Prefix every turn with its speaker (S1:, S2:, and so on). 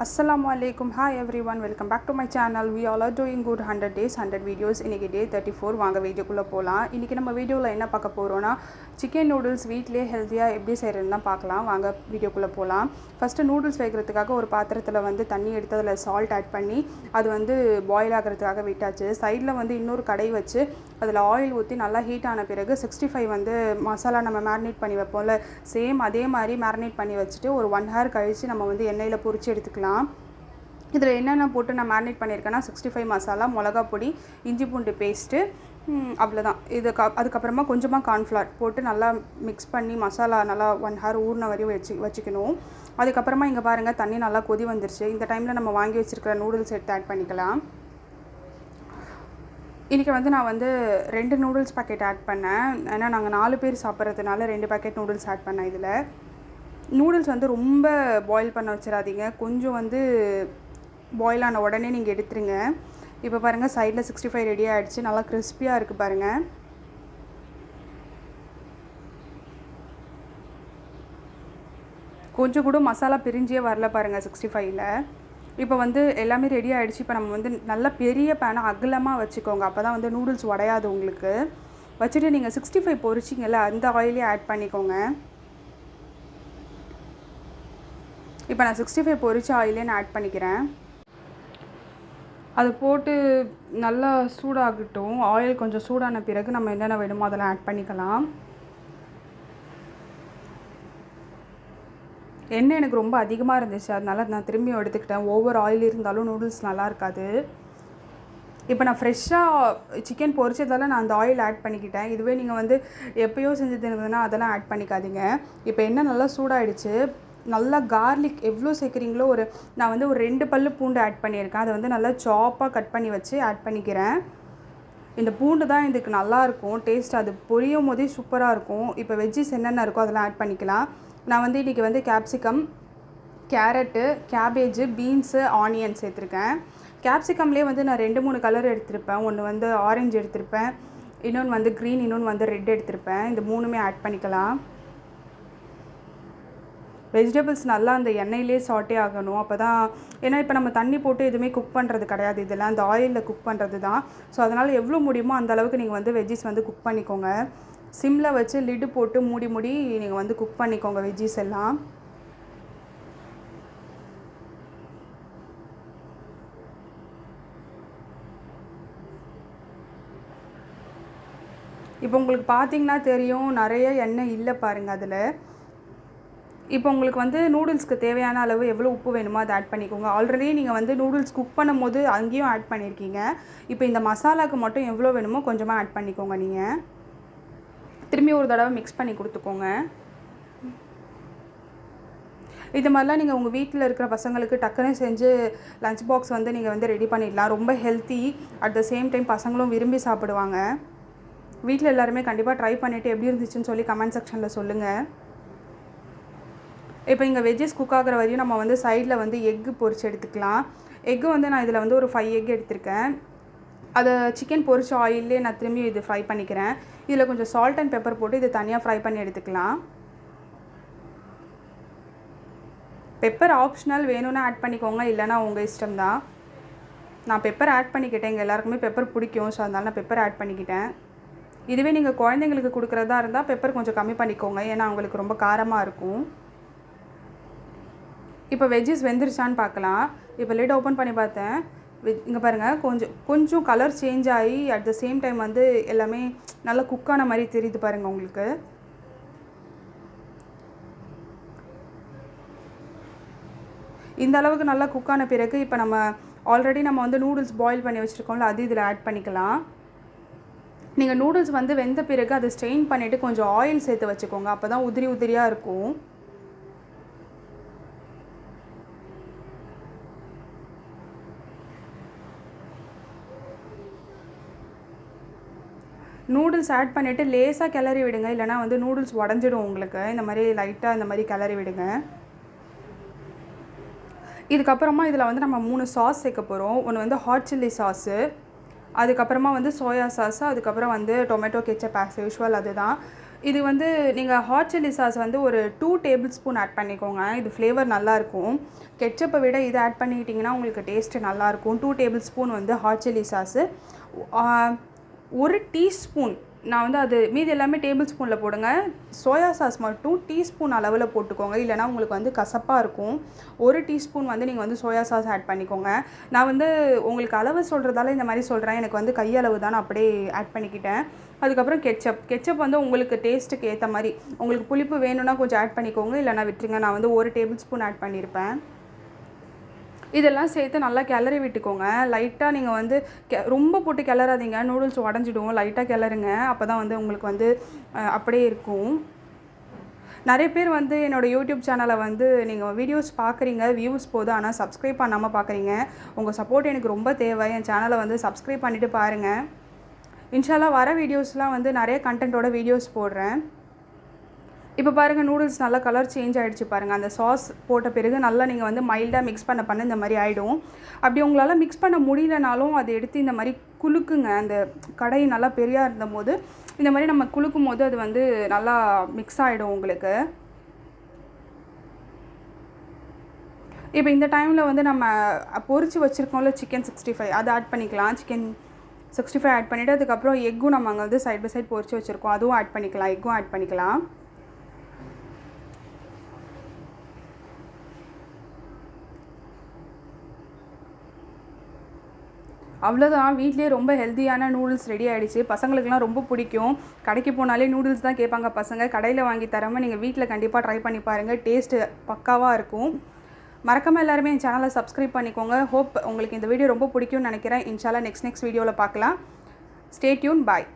S1: Assalamualaikum. Hi everyone, welcome back to my channel. We all are doing good. 100 days 100 videos. இன்னைக்கு டே 34 வாங்க வீடியோக்குள்ள போலாம். இன்னைக்கு நம்ம வீடியோல என்ன பார்க்க போறோம்னா chicken noodles வீட்லயே ஹெல்தியா எப்படி செய்யறதுன்னு தான் பார்க்கலாம். வாங்க வீடியோக்குள்ள போலாம். ஃபர்ஸ்ட் நூடுல்ஸ் வைக்கிறதுக்காக ஒரு பாத்திரத்துல வந்து தண்ணி எடுத்து அதுல salt ஆட் பண்ணி அது வந்து பாயில் ஆகிறதுக்காக விட்டாச்சு. சைடுல வந்து இன்னொரு கடாய் வச்சு அதில் ஆயில் ஊற்றி நல்லா ஹீட் ஆன பிறகு 65 வந்து மசாலா நம்ம மேரினேட் பண்ணி வைப்போம்ல சேம் அதே மாதிரி மேரினேட் பண்ணி வச்சுட்டு ஒரு 1 hour கழித்து நம்ம வந்து எண்ணெயில் பொரிச்சு எடுத்துக்கலாம். இதில் என்னென்ன போட்டு நான் மேரினேட் பண்ணியிருக்கேன்னா 65 மசாலா, மிளகா பொடி, இஞ்சி பூண்டு பேஸ்ட்டு, அவ்வளோதான். அதுக்கப்புறமா கொஞ்சமாக கார்ன்ஃப்ளவர் போட்டு நல்லா மிக்ஸ் பண்ணி மசாலா நல்லா 1 hour ஊறின வரையும் வச்சுக்கணும். அதுக்கப்புறமா இங்கே பாருங்கள் தண்ணி நல்லா கொதி வந்துருச்சு. இந்த டைமில் நம்ம வாங்கி வச்சுருக்கிற நூடுல்ஸ் எடுத்து ஆட் பண்ணிக்கலாம். இன்றைக்கி வந்து நான் வந்து 2 நூடுல்ஸ் பேக்கெட் ஆட் பண்ணேன். ஏன்னா நாங்கள் 4 பேர் சாப்பிட்றதுனால 2 பேக்கெட் நூடுல்ஸ் ஆட் பண்ணேன். இதில் நூடுல்ஸ் வந்து ரொம்ப பாயில் பண்ண வச்சிடாதீங்க. கொஞ்சம் வந்து பாயில் ஆன உடனே நீங்கள் எடுத்துருங்க. இப்போ பாருங்கள் சைடில் 65 ரெடி ஆகிடுச்சு. நல்லா கிறிஸ்பியாக இருக்குது பாருங்கள். கொஞ்சம் கூட மசாலா பிரிஞ்சே வரல பாருங்கள் 65ல். இப்போ வந்து எல்லாமே ரெடி ஆகிடுச்சு. இப்போ நம்ம வந்து நல்ல பெரிய பேனை அகலமாக வச்சுக்கோங்க. அப்போ தான் வந்து நூடுல்ஸ் உடையாது உங்களுக்கு. வச்சுட்டு நீங்கள் 65 பொரிச்சிங்கல்ல அந்த ஆயிலே ஆட் பண்ணிக்கோங்க. இப்போ நான் 65 பொரிச்ச ஆயிலே நான் ஆட் பண்ணிக்கிறேன். அது போட்டு நல்லா சூடாகட்டும். ஆயில் கொஞ்சம் சூடான பிறகு நம்ம என்னென்ன வேணுமோ அதெல்லாம் ஆட் பண்ணிக்கலாம். எண்ணெய் எனக்கு ரொம்ப அதிகமாக இருந்துச்சு, அதனால நான் திரும்பி எடுத்துக்கிட்டேன். ஓவர் ஆயில் இருந்தாலும் நூடுல்ஸ் நல்லா இருக்காது. இப்போ நான் ஃப்ரெஷ்ஷாக சிக்கன் பொரிச்சதால் நான் அந்த ஆயில் ஆட் பண்ணிக்கிட்டேன். இதுவே நீங்கள் வந்து எப்போயோ செஞ்சது இருந்ததுன்னா அதெல்லாம் ஆட் பண்ணிக்காதீங்க. இப்போ எண்ணெய் நல்லா சூடாகிடுச்சு. நல்லா கார்லிக் எவ்வளோ சேர்க்குறீங்களோ நான் வந்து ஒரு 2 பல்லு பூண்டு ஆட் பண்ணியிருக்கேன். அதை வந்து நல்லா சாப்பாக கட் பண்ணி வச்சு ஆட் பண்ணிக்கிறேன். இந்த பூண்டு தான் இதுக்கு நல்லாயிருக்கும் டேஸ்ட். அது பொரியும் போதே சூப்பராக இருக்கும். இப்போ வெஜ்ஜிஸ் என்னென்ன இருக்கோ அதெல்லாம் ஆட் பண்ணிக்கலாம். நான் வந்து இன்றைக்கி வந்து capsicum, carrot, cabbage, beans, onion சேர்த்துருக்கேன். கேப்சிகம்லேயே வந்து நான் 2-3 கலர் எடுத்திருப்பேன். ஒன்று வந்து ஆரஞ்சு எடுத்திருப்பேன், இன்னொன்று வந்து க்ரீன், இன்னொன்று வந்து ரெட் எடுத்திருப்பேன். இந்த 3மே ஆட் பண்ணிக்கலாம். வெஜிடபிள்ஸ் நல்லா அந்த எண்ணெயிலே சாட்டே ஆகணும். அப்போ தான், ஏன்னா இப்போ நம்ம தண்ணி போட்டு எதுவுமே குக் பண்ணுறது கிடையாது, இதெல்லாம் அந்த ஆயிலில் குக் பண்ணுறது தான். ஸோ அதனால் எவ்வளோ முடியுமோ அந்த அளவுக்கு நீங்கள் வந்து வெஜ்ஜிஸ் வந்து குக் பண்ணிக்கோங்க. சிம்மில் வச்சு லிட்டு போட்டு மூடி நீங்கள் வந்து குக் பண்ணிக்கோங்க வெஜ்ஜிஸ் எல்லாம். இப்போ உங்களுக்கு பார்த்தீங்கன்னா தெரியும் நிறைய எண்ணெய் இல்லை பாருங்கள் அதில். இப்போ உங்களுக்கு வந்து நூடுல்ஸ்க்கு தேவையான அளவு எவ்வளோ உப்பு வேணுமோ அதை ஆட் பண்ணிக்கோங்க. ஆல்ரெடி நீங்கள் வந்து நூடுல்ஸ் குக் பண்ணும் போது அங்கேயும் ஆட் பண்ணியிருக்கீங்க. இப்போ இந்த மசாலாவுக்கு மட்டும் எவ்வளோ வேணுமோ கொஞ்சமாக ஆட் பண்ணிக்கோங்க. நீங்கள் திரும்பி ஒரு தடவை மிக்ஸ் பண்ணி கொடுத்துக்கோங்க. இது மாதிரிலாம் நீங்கள் உங்கள் வீட்டில் இருக்கிற பசங்களுக்கு டக்குன்னு செஞ்சு லஞ்ச் பாக்ஸ் வந்து நீங்கள் வந்து ரெடி பண்ணிடலாம். ரொம்ப healthy, at the same time பசங்களும் விரும்பி சாப்பிடுவாங்க. வீட்டில் எல்லாருமே கண்டிப்பாக ட்ரை பண்ணிவிட்டு எப்படி இருந்துச்சுன்னு சொல்லி கமெண்ட் செக்ஷனில் சொல்லுங்கள். இப்போ இங்கே வெஜ்ஜஸ் குக் ஆகிற வரையும் நம்ம வந்து சைடில் வந்து எக்கு பொரிச்சு எடுத்துக்கலாம். எக்கு வந்து நான் இதில் வந்து ஒரு 5 எக் எடுத்திருக்கேன். அதை சிக்கன் பொரிச்ச ஆயிலே நான் திரும்பி இது ஃப்ரை பண்ணிக்கிறேன். இதில் கொஞ்சம் சால்ட் அண்ட் பெப்பர் போட்டு இது தனியாக ஃப்ரை பண்ணி எடுத்துக்கலாம். பெப்பர் ஆப்ஷனல், வேணும்னா ஆட் பண்ணிக்கோங்க, இல்லைனா உங்கள் இஷ்டம் தான். நான் பெப்பர் ஆட் பண்ணிக்கிட்டேன். எங்கள் எல்லாருக்குமே பெப்பர் பிடிக்கும், ஸோ அதனால் நான் பெப்பர் ஆட் பண்ணிக்கிட்டேன். இதுவே நீங்கள் குழந்தைங்களுக்கு கொடுக்குறதா இருந்தால் பெப்பர் கொஞ்சம் கம்மி பண்ணிக்கோங்க, ஏன்னா அவங்களுக்கு ரொம்ப காரமாக இருக்கும். இப்போ வெஜ்ஜஸ் வெந்துருச்சான்னு பார்க்கலாம். இப்போ லிட் ஓப்பன் பண்ணி பார்த்தேன். இங்கே பாருங்கள் கொஞ்சம் கலர் சேஞ்ச் ஆகி அட் த சேம் டைம் வந்து எல்லாமே நல்லா குக்கான மாதிரி தெரியுது பாருங்கள் உங்களுக்கு. இந்த அளவுக்கு நல்லா குக்கான பிறகு இப்போ நம்ம ஆல்ரெடி நம்ம வந்து நூடுல்ஸ் பாயில் பண்ணி வச்சுருக்கோம்ல, அது இதில் ஆட் பண்ணிக்கலாம். நீங்கள் நூடுல்ஸ் வந்து வெந்த பிறகு அதை ஸ்ட்ரெயின் பண்ணிவிட்டு கொஞ்சம் ஆயில் சேர்த்து வச்சுக்கோங்க. அப்போ தான் உதிரி உதிரியாக இருக்கும். நூடுல்ஸ் ஆட் பண்ணிவிட்டு லேசாக கிளறி விடுங்க, இல்லைனா வந்து நூடுல்ஸ் உடஞ்சிடும் உங்களுக்கு. இந்த மாதிரி லைட்டாக இந்த மாதிரி கிளறி விடுங்க. இதுக்கப்புறமா இதில் வந்து நம்ம 3 சாஸ் சேர்க்க போகிறோம். ஒன்று வந்து ஹாட் சில்லி சாஸு, அதுக்கப்புறமா வந்து சோயா சாஸு, அதுக்கப்புறம் வந்து டொமேட்டோ கெச்சப் ஆஸ் யூஷுவல் அதுதான். இது வந்து நீங்கள் ஹாட் சில்லி சாஸ் வந்து ஒரு 2 டேபிள் ஸ்பூன் ஆட் பண்ணிக்கோங்க. இது ஃப்ளேவர் நல்லாயிருக்கும். கெட்சப்பை விட இதை ஆட் பண்ணிக்கிட்டிங்கன்னா உங்களுக்கு டேஸ்ட்டு நல்லாயிருக்கும். 2 டேபிள் ஸ்பூன் வந்து ஹாட் சில்லி சாஸு, 1 டீஸ்பூன், நான் வந்து அது மீதி எல்லாமே டேபிள் ஸ்பூனில் போடுங்க. சோயா சாஸ் மட்டும் டீஸ்பூன் அளவில் போட்டுக்கோங்க, இல்லைனா உங்களுக்கு வந்து கசப்பாக இருக்கும். 1 டீஸ்பூன் வந்து நீங்கள் வந்து சோயா சாஸ் ஆட் பண்ணிக்கோங்க. நான் வந்து உங்களுக்கு அளவு சொல்கிறதால இந்த மாதிரி சொல்கிறேன். எனக்கு வந்து கையளவு தான், நான் அப்படியே ஆட் பண்ணிக்கிட்டேன். அதுக்கப்புறம் கெட்சப் வந்து உங்களுக்கு டேஸ்ட்டுக்கு ஏற்ற மாதிரி, உங்களுக்கு புளிப்பு வேணும்னா கொஞ்சம் ஆட் பண்ணிக்கோங்க, இல்லைனா விட்டுருங்க. நான் வந்து 1 டேபிள் ஸ்பூன் ஆட் பண்ணியிருப்பேன். இதெல்லாம் சேர்த்து நல்லா கிளறி விட்டுக்கோங்க. லைட்டாக நீங்கள் வந்து ரொம்ப போட்டு கிளறாதீங்க, நூடுல்ஸ் உடஞ்சிடும். லைட்டாக கிளறுங்க, அப்போ தான் வந்து உங்களுக்கு வந்து அப்படியே இருக்கும். நிறைய பேர் வந்து என்னோடய யூடியூப் சேனலை வந்து நீங்கள் வீடியோஸ் பார்க்குறீங்க, வியூஸ் போகுது, ஆனால் சப்ஸ்கிரைப் பண்ணாமல் பார்க்குறீங்க. உங்கள் சப்போர்ட் எனக்கு ரொம்ப தேவை. என் சேனலை வந்து சப்ஸ்கிரைப் பண்ணிவிட்டு பாருங்கள். இன்ஷால்லா வர வீடியோஸ்லாம் வந்து நிறைய கண்டென்ட்டோட வீடியோஸ் போடுறேன். இப்போ பாருங்கள், நூடுல்ஸ் நல்லா கலர் சேஞ்ச் ஆகிடுச்சு பாருங்கள். அந்த சாஸ் போட்ட பிறகு நல்லா நீங்கள் வந்து மைல்டாக மிக்ஸ் பண்ண இந்த மாதிரி ஆகிடும். அப்படி உங்களால் மிக்ஸ் பண்ண முடியலனாலும் அதை எடுத்து இந்த மாதிரி குலுக்குங்க. அந்த கடாய் நல்லா பெரியாக இருந்தபோது இந்த மாதிரி நம்ம குலுக்கும் போது அது வந்து நல்லா மிக்ஸ் ஆகிடும் உங்களுக்கு. இப்போ இந்த டைமில் வந்து நம்ம பொரிச்சு வச்சுருக்கோம்ல சிக்கன் 65, அதை ஆட் பண்ணிக்கலாம். சிக்கன் 65 ஆட் பண்ணிவிட்டு அதுக்கப்புறம் எக்கும் நம்ம அங்கே வந்து சைட் பை சைட் பொரிச்சு வச்சுருக்கோம், அதுவும் ஆட் பண்ணிக்கலாம். எக்கும் ஆட் பண்ணிக்கலாம். அவ்வளோதான், வீட்லேயே ரொம்ப ஹெல்த்தியான நூடுல்ஸ் ரெடி ஆகிடுச்சு. பசங்களுக்குலாம் ரொம்ப பிடிக்கும். கடைக்கு போனாலே நூடுல்ஸ் தான் கேட்பாங்க பசங்க. கடையில் வாங்கி தராமல் நீங்கள் வீட்டில் கண்டிப்பாக ட்ரை பண்ணி பாருங்கள். டேஸ்ட்டு பக்காவாக இருக்கும். மறக்காமல் எல்லாருமே என் சேனலை சப்ஸ்கிரைப் பண்ணிக்கோங்க. ஹோப் உங்களுக்கு இந்த வீடியோ ரொம்ப பிடிக்கும்னு நினைக்கிறேன். இன்ஷால்லா நெக்ஸ்ட் வீடியோவில் பார்க்கலாம். Stay tune. பாய்.